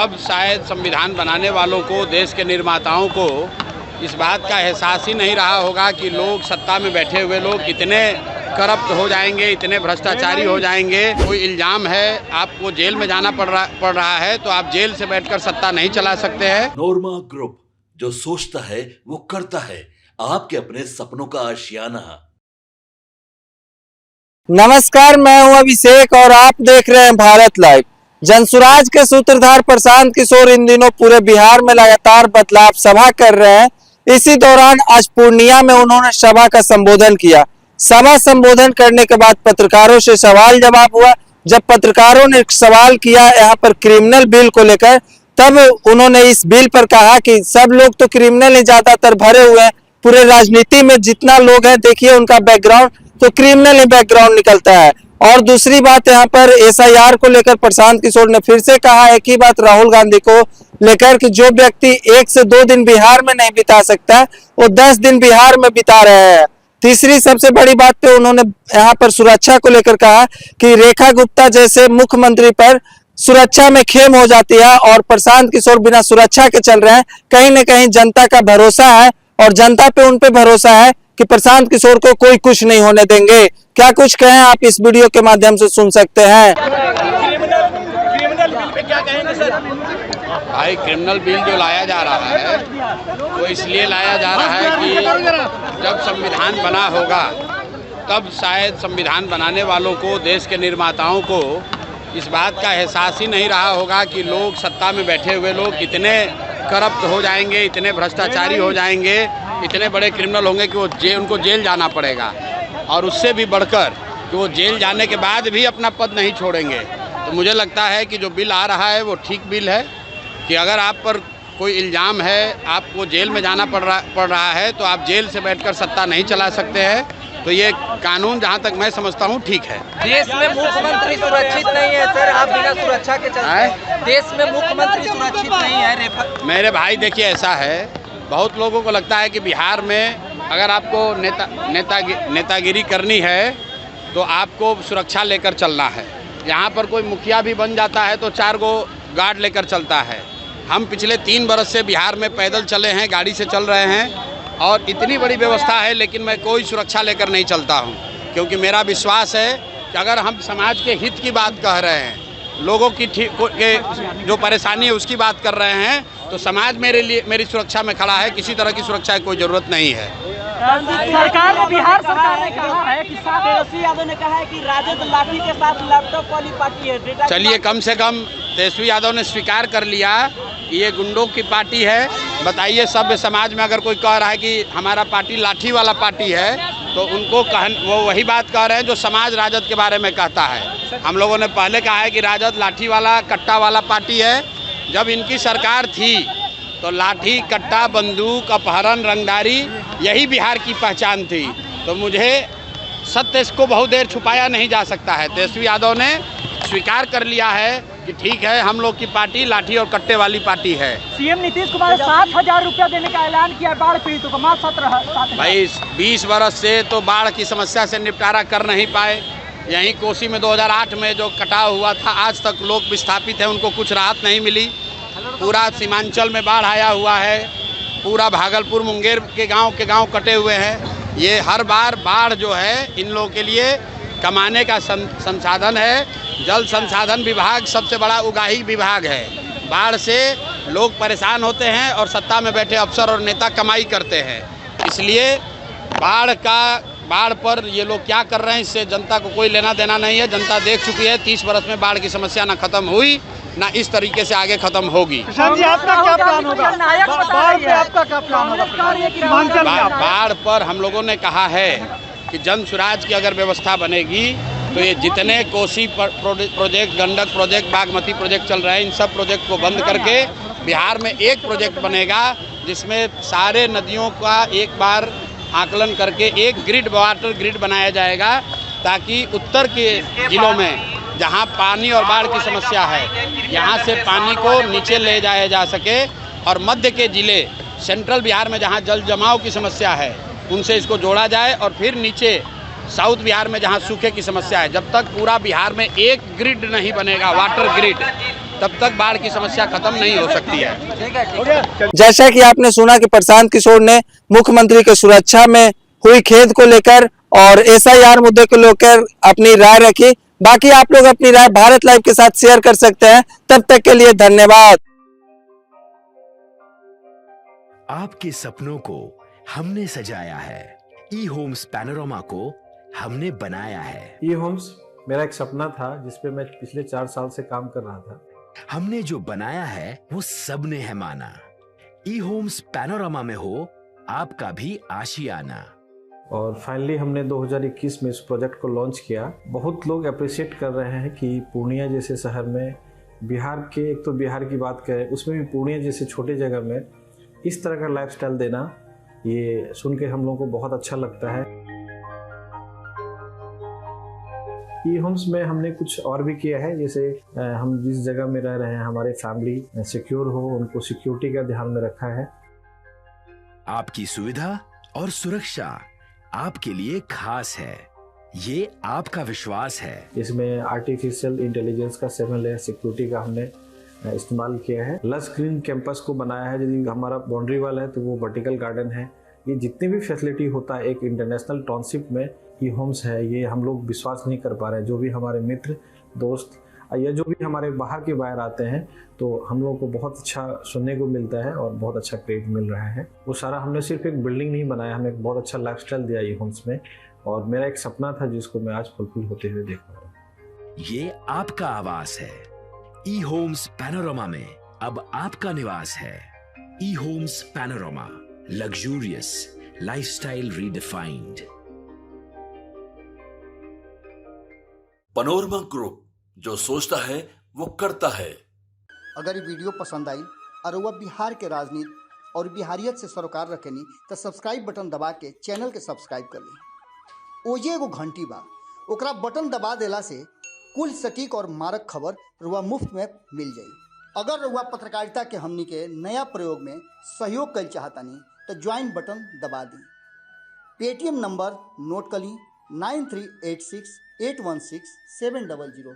तब शायद संविधान बनाने वालों को, देश के निर्माताओं को इस बात का एहसास ही नहीं रहा होगा कि लोग, सत्ता में बैठे हुए लोग इतने करप्ट हो जाएंगे, इतने भ्रष्टाचारी हो जाएंगे। कोई इल्जाम है, आपको जेल में जाना पड़ रहा है, तो आप जेल से बैठकर सत्ता नहीं चला सकते हैं। नोरमा ग्रुप, जो सोचता है वो करता है, आपके अपने सपनों का आशियाना। नमस्कार, मैं हूं अभिषेक और आप देख रहे हैं भारत लाइव। जनसुराज के सूत्रधार प्रशांत किशोर इन दिनों पूरे बिहार में लगातार बदलाव सभा कर रहे हैं। इसी दौरान आज पूर्णिया में उन्होंने सभा का संबोधन किया। सभा संबोधन करने के बाद पत्रकारों से सवाल जवाब हुआ। जब पत्रकारों ने सवाल किया यहाँ पर क्रिमिनल बिल को लेकर, तब उन्होंने इस बिल पर कहा कि सब लोग तो क्रिमिनल ही ज्यादातर भरे हुए हैं, पूरे राजनीति में जितना लोग हैं देखिए उनका बैकग्राउंड तो क्रिमिनल ही बैकग्राउंड निकलता है। और दूसरी बात यहाँ पर SIR को लेकर प्रशांत किशोर ने फिर से कहा है कि बात राहुल गांधी को लेकर कि जो व्यक्ति 1 से 2 दिन बिहार में नहीं बिता सकता वो 10 दिन बिहार में बिता रहे हैं। तीसरी सबसे बड़ी बात पे उन्होंने यहाँ पर सुरक्षा को लेकर कहा कि रेखा गुप्ता जैसे मुख्यमंत्री पर सुरक्षा में खेम हो जाती है और प्रशांत किशोर बिना सुरक्षा के चल रहे हैं। कहीं न कहीं जनता का भरोसा है और जनता पे उन पे भरोसा है कि प्रशांत किशोर को कोई कुछ नहीं होने देंगे। क्या कुछ कहें आप इस वीडियो के माध्यम से सुन सकते हैं। भाई, क्रिमिनल बिल जो लाया जा रहा है वो इसलिए लाया जा रहा है कि जब संविधान बना होगा तब शायद संविधान बनाने वालों को, देश के निर्माताओं को इस बात का एहसास ही नहीं रहा होगा कि लोग, सत्ता में बैठे हुए लोग इतने करप्ट हो जाएंगे, इतने भ्रष्टाचारी हो जाएंगे, इतने बड़े क्रिमिनल होंगे कि उनको जेल जाना पड़ेगा। और उससे भी बढ़कर कि वो जेल जाने के बाद भी अपना पद नहीं छोड़ेंगे। तो मुझे लगता है कि जो बिल आ रहा है वो ठीक बिल है कि अगर आप पर कोई इल्ज़ाम है, आपको जेल में जाना पड़ रहा है, तो आप जेल से बैठकर सत्ता नहीं चला सकते हैं। तो ये कानून जहाँ तक मैं समझता हूँ ठीक है। देश में मुख्यमंत्री सुरक्षित नहीं है सर, आप बिना सुरक्षा के चलते हैं। देश में मुख्यमंत्री सुरक्षित नहीं है। मेरे भाई देखिए, ऐसा है, बहुत लोगों को लगता है कि बिहार में अगर आपको नेतागिरी करनी है तो आपको सुरक्षा लेकर चलना है। यहाँ पर कोई मुखिया भी बन जाता है तो 4 गो गार्ड लेकर चलता है। हम पिछले 3 बरस से बिहार में पैदल चले हैं, गाड़ी से चल रहे हैं और इतनी बड़ी व्यवस्था है, लेकिन मैं कोई सुरक्षा लेकर नहीं चलता हूँ, क्योंकि मेरा विश्वास है कि अगर हम समाज के हित की बात कह रहे हैं, लोगों की जो परेशानी है उसकी बात कर रहे हैं, तो समाज मेरी सुरक्षा में खड़ा है। किसी तरह की सुरक्षा की कोई ज़रूरत नहीं है। सरकार ने, बिहार सरकार ने कहा है कि तेजस्वी यादव ने कहा है कि राजद लाठी के साथ लैपटॉप वाली पार्टी है। चलिए, कम से कम तेजस्वी यादव ने स्वीकार कर लिया कि ये गुंडों की पार्टी है। बताइए, सभ्य समाज में अगर कोई कह रहा है कि हमारा पार्टी लाठी वाला पार्टी है, तो उनको वो वही बात कह रहे हैं जो समाज राजद के बारे में कहता है। हम लोगों ने पहले कहा है कि राजद लाठी वाला, कट्टा वाला पार्टी है। जब इनकी सरकार थी तो लाठी, कट्टा, बंदूक, अपहरण, रंगदारी यही बिहार की पहचान थी। तो मुझे सत्य को बहुत देर छुपाया नहीं जा सकता है। तेजस्वी यादव ने स्वीकार कर लिया है कि ठीक है, हम लोग की पार्टी लाठी और कट्टे वाली पार्टी है। सीएम नीतीश कुमार 7,000 रुपया देने का ऐलान किया बाढ़ पीड़ितों को। मात्र 7,000। भाई, 20 वर्ष से तो बाढ़ की समस्या से निपटारा कर नहीं पाए। यहीं कोसी में 2008 में जो कटाव हुआ था, आज तक लोग विस्थापित हैं, उनको कुछ राहत नहीं मिली। पूरा सीमांचल में बाढ़ आया हुआ है, पूरा भागलपुर, मुंगेर के गांव कटे हुए हैं। ये हर बार बाढ़ जो है इन लोगों के लिए कमाने का संसाधन है। जल संसाधन विभाग सबसे बड़ा उगाही विभाग है। बाढ़ से लोग परेशान होते हैं और सत्ता में बैठे अफसर और नेता कमाई करते हैं। इसलिए बाढ़ पर ये लोग क्या कर रहे हैं, इससे जनता को कोई लेना देना नहीं है। जनता देख चुकी है, 30 वर्ष में बाढ़ की समस्या ना खत्म हुई, ना इस तरीके से आगे खत्म होगी। प्रशांत जी, आपका क्या प्लान होगा? बाढ़ पे आपका क्या प्लान होगा? बाढ़ पर हम लोगों ने कहा है कि जनसुराज की अगर व्यवस्था बनेगी तो ये जितने Kosi project, Gandak project, Bagmati project चल रहे हैं, इन सब प्रोजेक्ट को बंद करके बिहार में एक प्रोजेक्ट बनेगा जिसमें सारे नदियों का एक बार आकलन करके एक ग्रिड, वाटर ग्रिड बनाया जाएगा, ताकि उत्तर के जिलों में जहां पानी और बाढ़ की समस्या है, यहां से पानी को नीचे ले जाया जा सके, और मध्य के जिले, सेंट्रल बिहार में जहां जल जमाव की समस्या है, उनसे इसको जोड़ा जाए। और फिर नीचे साउथ बिहार में जहां सूखे की समस्या है, जब तक पूरा बिहार में एक ग्रिड नहीं बनेगा, वाटर ग्रिड, तब तक बाढ़ की समस्या खत्म नहीं हो सकती है। जैसा कि आपने सुना कि प्रशांत किशोर ने मुख्यमंत्री की सुरक्षा में हुई खेद को लेकर और SIR मुद्दे को लेकर अपनी राय रखी। बाकी आप लोग अपनी राय भारत लाइव के साथ शेयर कर सकते हैं। तब तक के लिए धन्यवाद। आपके सपनों को हमने सजाया है, ई होम्स पैनोरामा को हमने बनाया है। ई होम्स मेरा एक सपना था जिसपे मैं पिछले 4 साल से काम कर रहा था। हमने जो बनाया है वो सबने है माना। ई होम्स पैनोरामा में हो आपका भी आशियाना। और फाइनली हमने 2021 में इस प्रोजेक्ट को लॉन्च किया। बहुत लोग अप्रिशिएट कर रहे हैं कि पूर्णिया जैसे शहर में, बिहार के, एक तो बिहार की बात करें उसमें भी पूर्णिया जैसे छोटे जगह में इस तरह का लाइफस्टाइल देना, ये सुन के हम लोगों को बहुत अच्छा लगता है। ई होम्स में हमने कुछ और भी किया है, जैसे हम जिस जगह में रह रहे हैं हमारे फैमिली सिक्योर हो, उनको सिक्योरिटी का ध्यान में रखा है। आपकी सुविधा और सुरक्षा आपके लिए खास है, ये आपका विश्वास है। इसमें आर्टिफिशियल इंटेलिजेंस का 7 लेयर सिक्योरिटी का हमने इस्तेमाल किया है। लस ग्रीन कैंपस को बनाया है। यदि हमारा बाउंड्री वाल है तो वो वर्टिकल गार्डन है। ये जितनी भी फैसिलिटी होता है एक इंटरनेशनल टाउनशिप में ई होम्स है, ये हम लोग विश्वास नहीं कर पा रहे हैं। जो भी हमारे मित्र दोस्त या जो भी हमारे बाहर के बाहर आते हैं तो हम लोगों को बहुत अच्छा सुनने को मिलता है और बहुत अच्छा क्रेडिट मिल रहा है। वो सारा हमने सिर्फ एक बिल्डिंग नहीं बनाया, हमें एक बहुत अच्छा लाइफस्टाइल दिया ई होम्स में, और मेरा एक सपना था जिसको मैं आज फुलफिल होते हुए देख रहा हूँ। ये आपका आवास है। ई होम्स पैनोरामा में अब आपका निवास है। E Homes Panorama, luxurious lifestyle redefined. Panorama group, जो सोचता है वो करता है। अगर ये वीडियो पसंद आई और वह बिहार के राजनीति और बिहारियत से सरोकार रखेनी तो सब्सक्राइब बटन दबा के चैनल के सब्सक्राइब कर ली। ओजे एगो घंटी बा, ओकरा बटन दबा देला से कुल सटीक और मारक खबर रुआ मुफ्त में मिल जाई। अगर रुआ पत्रकारिता के हमनी के नया प्रयोग में सहयोग कर चाहतानी तो ज्वाइन बटन दबा दी। पेटीएम नंबर नोट कर ली 9386816700।